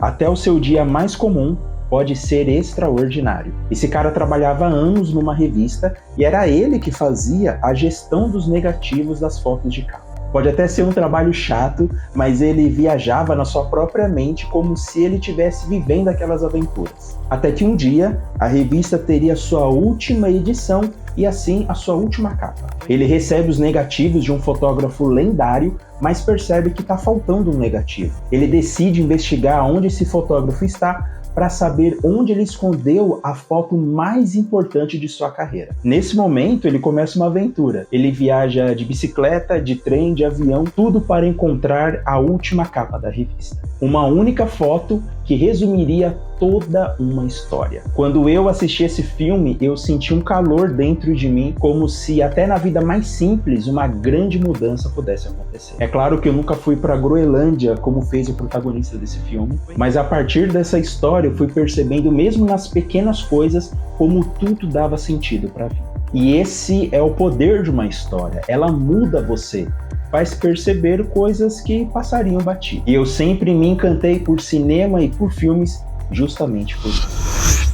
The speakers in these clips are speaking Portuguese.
Até o seu dia mais comum pode ser extraordinário. Esse cara trabalhava há anos numa revista e era ele que fazia a gestão dos negativos das fotos de capa. Pode até ser um trabalho chato, mas ele viajava na sua própria mente como se ele estivesse vivendo aquelas aventuras. Até que um dia, a revista teria sua última edição e assim a sua última capa. Ele recebe os negativos de um fotógrafo lendário, mas percebe que está faltando um negativo. Ele decide investigar onde esse fotógrafo está para saber onde ele escondeu a foto mais importante de sua carreira. Nesse momento, ele começa uma aventura. Ele viaja de bicicleta, de trem, de avião, tudo para encontrar a última capa da revista. Uma única foto que resumiria toda uma história. Quando eu assisti esse filme, eu senti um calor dentro de mim, como se até na vida mais simples uma grande mudança pudesse acontecer. É claro que eu nunca fui para a Groenlândia, como fez o protagonista desse filme, mas a partir dessa história eu fui percebendo, mesmo nas pequenas coisas, como tudo dava sentido para a vida. E esse é o poder de uma história, ela muda você, faz perceber coisas que passariam batido. E eu sempre me encantei por cinema e por filmes justamente por isso.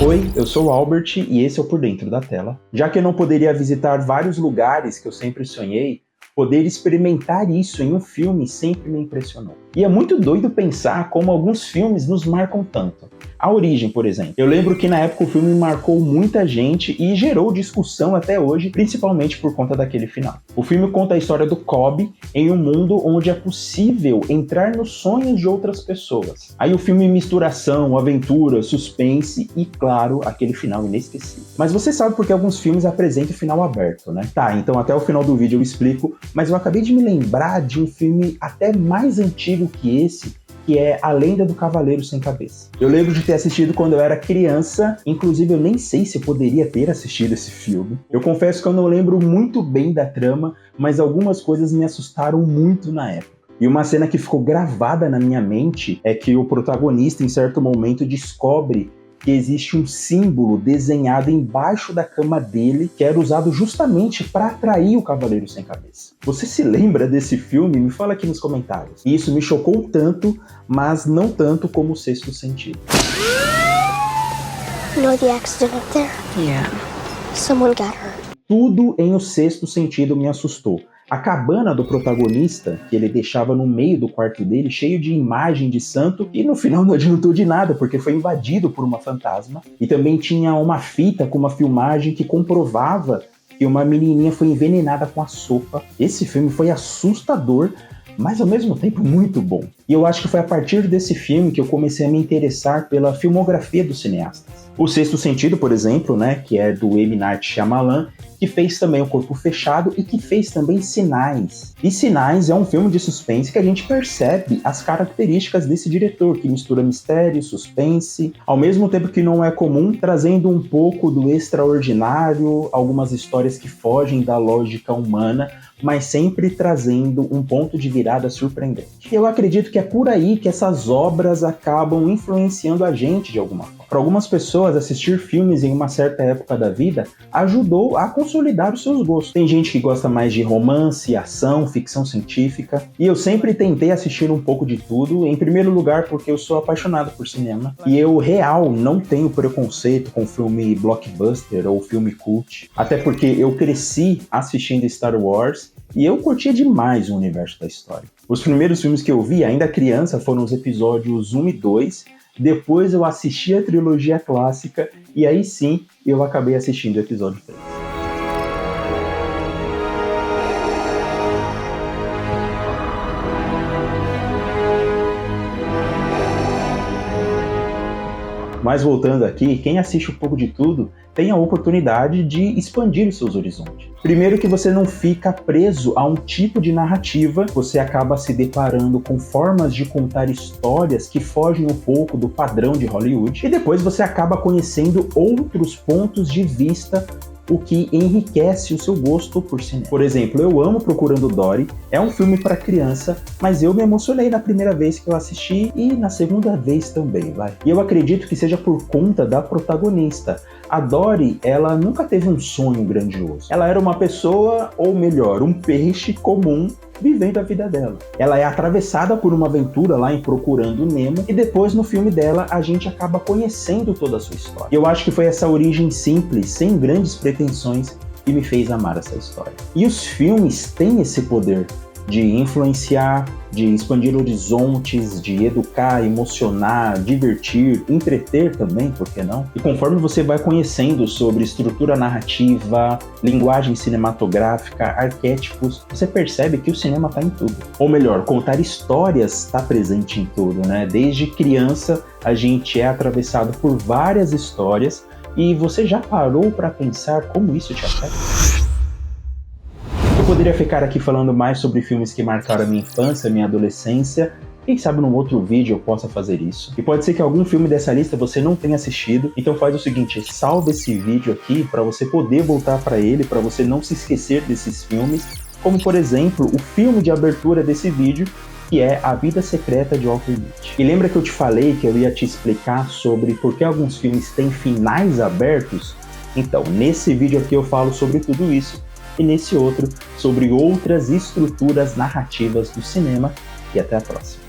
Oi, eu sou o Albert e esse é o Por Dentro da Tela. Já que eu não poderia visitar vários lugares que eu sempre sonhei, poder experimentar isso em um filme sempre me impressionou. E é muito doido pensar como alguns filmes nos marcam tanto. A Origem, por exemplo. Eu lembro que na época o filme marcou muita gente e gerou discussão até hoje, principalmente por conta daquele final. O filme conta a história do Kobe em um mundo onde é possível entrar nos sonhos de outras pessoas. Aí o filme mistura ação, aventura, suspense e, claro, aquele final inesquecível. Mas você sabe por que alguns filmes apresentam o final aberto, né? Tá, então até o final do vídeo eu explico, mas eu acabei de me lembrar de um filme até mais antigo que esse, que é A Lenda do Cavaleiro Sem Cabeça. Eu lembro de ter assistido quando eu era criança, inclusive eu nem sei se eu poderia ter assistido esse filme. Eu confesso que eu não lembro muito bem da trama, mas algumas coisas me assustaram muito na época. E uma cena que ficou gravada na minha mente é que o protagonista, em certo momento, descobre que existe um símbolo desenhado embaixo da cama dele que era usado justamente para atrair o Cavaleiro Sem Cabeça. Você se lembra desse filme? Me fala aqui nos comentários. E isso me chocou tanto, mas não tanto como o Sexto Sentido. You know the accident up there? Yeah. Someone got hurt. Tudo em O Sexto Sentido me assustou. A cabana do protagonista, que ele deixava no meio do quarto dele, cheio de imagem de santo, e no final não adiantou de nada, porque foi invadido por uma fantasma. E também tinha uma fita com uma filmagem que comprovava que uma menininha foi envenenada com a sopa. Esse filme foi assustador, mas ao mesmo tempo muito bom. E eu acho que foi a partir desse filme que eu comecei a me interessar pela filmografia dos cineastas. O Sexto Sentido, por exemplo, né, que é do M. Night Shyamalan, que fez também O Corpo Fechado e que fez também Sinais. E Sinais é um filme de suspense que a gente percebe as características desse diretor, que mistura mistério, suspense, ao mesmo tempo que não é comum, trazendo um pouco do extraordinário, algumas histórias que fogem da lógica humana, mas sempre trazendo um ponto de virada surpreendente. E eu acredito que é por aí que essas obras acabam influenciando a gente de alguma forma. Para algumas pessoas, assistir filmes em uma certa época da vida ajudou a consolidar os seus gostos. Tem gente que gosta mais de romance, ação, ficção científica, e eu sempre tentei assistir um pouco de tudo, em primeiro lugar porque eu sou apaixonado por cinema, e eu, real, não tenho preconceito com filme blockbuster ou filme cult, até porque eu cresci assistindo Star Wars, e eu curtia demais o universo da história. Os primeiros filmes que eu vi, ainda criança, foram os episódios 1 e 2, depois eu assisti a trilogia clássica, e aí sim eu acabei assistindo o episódio 3. Mas voltando aqui, quem assiste um pouco de tudo tem a oportunidade de expandir os seus horizontes. Primeiro que você não fica preso a um tipo de narrativa, você acaba se deparando com formas de contar histórias que fogem um pouco do padrão de Hollywood, e depois você acaba conhecendo outros pontos de vista, o que enriquece o seu gosto por cinema. Por exemplo, eu amo Procurando Dory, é um filme para criança, mas eu me emocionei na primeira vez que eu assisti e na segunda vez também, vai. E eu acredito que seja por conta da protagonista. A Dory, ela nunca teve um sonho grandioso. Ela era uma pessoa, ou melhor, um peixe comum vivendo a vida dela. Ela é atravessada por uma aventura lá em Procurando Nemo e depois no filme dela a gente acaba conhecendo toda a sua história. Eu acho que foi essa origem simples, sem grandes pretensões, que me fez amar essa história. E os filmes têm esse poder de influenciar, de expandir horizontes, de educar, emocionar, divertir, entreter também, por que não? E conforme você vai conhecendo sobre estrutura narrativa, linguagem cinematográfica, arquétipos, você percebe que o cinema está em tudo. Ou melhor, contar histórias está presente em tudo, né? Desde criança a gente é atravessado por várias histórias e você já parou para pensar como isso te afeta? Eu poderia ficar aqui falando mais sobre filmes que marcaram a minha infância, a minha adolescência. Quem sabe num outro vídeo eu possa fazer isso. E pode ser que algum filme dessa lista você não tenha assistido, então faz o seguinte, salva esse vídeo aqui para você poder voltar para ele, para você não se esquecer desses filmes, como por exemplo, o filme de abertura desse vídeo, que é A Vida Secreta de Walter Mitty. E lembra que eu te falei que eu ia te explicar sobre por que alguns filmes têm finais abertos? Então, nesse vídeo aqui eu falo sobre tudo isso, e nesse outro sobre outras estruturas narrativas do cinema. E até a próxima.